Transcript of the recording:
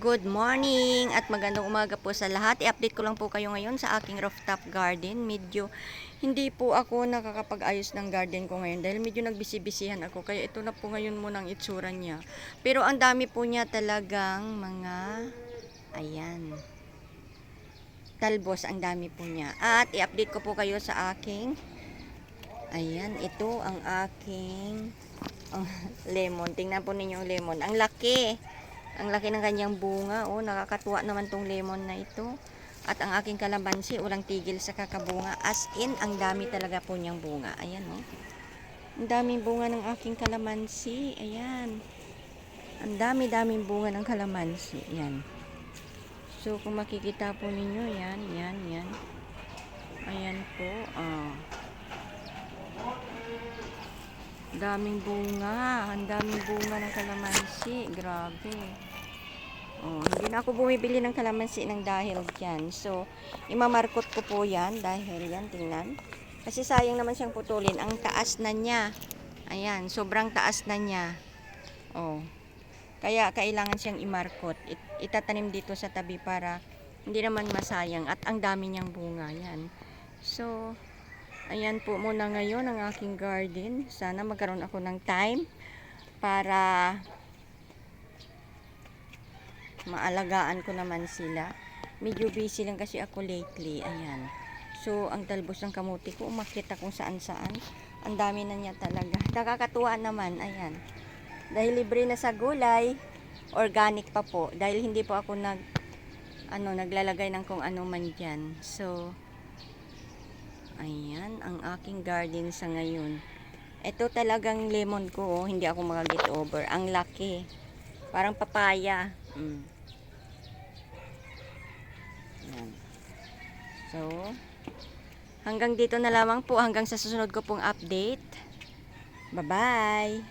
Good morning at magandang umaga po sa lahat. I-update ko lang po kayo ngayon sa aking rooftop garden. Medyo hindi po ako nakakapag-ayos ng garden ko ngayon dahil medyo nagbisi-bisihan ako. Kaya ito na po ngayon muna ang itsura niya. Pero ang dami po niya talagang mga, ayan, talbos, ang dami po niya. At i-update ko po kayo sa aking, ayan, ito ang aking lemon. Tingnan po ninyo ang lemon. Ang laki. Ang laki ng kanyang bunga. Oh, nakakatuwa naman tong lemon na ito. At ang aking kalamansi, walang tigil sa kakabunga. As in, ang dami talaga po niyang bunga. Ayan, oh. Ang daming bunga ng aking kalamansi. Ayan. Ang dami-daming bunga ng kalamansi. Ayan. So, kung makikita po ninyo, yan, yan, yan. Ayan po. Oh. Daming bunga. Ang daming bunga ng kalamansi. Grabe. Oh, hindi na ako bumibili ng kalamansi ng dahil dyan. So, imamarkot ko po yan dahil yan, tingnan. Kasi sayang naman siyang putulin. Ang taas na niya. Ayan, sobrang taas na niya. Oh. Kaya kailangan siyang imarkot. Itatanim dito sa tabi para hindi naman masayang. At ang dami niyang bunga. Yan. So, ayan po muna ngayon ang aking garden. Sana magkaroon ako ng time para maalagaan ko naman sila. Medyo busy lang kasi ako lately. Ayan. So, ang talbos ng kamuti ko, umakyat kung saan-saan. Ang dami na niya talaga. Nakakatuwa naman. Ayan. Dahil libre na sa gulay, organic pa po. Dahil hindi po ako naglalagay ng kung ano man dyan. So, ayan, ang aking garden sa ngayon. Ito talagang lemon ko, oh. Hindi ako makaget over. Ang laki. Parang papaya. So, hanggang dito na lamang po. Hanggang sa susunod ko pong update. Bye-bye!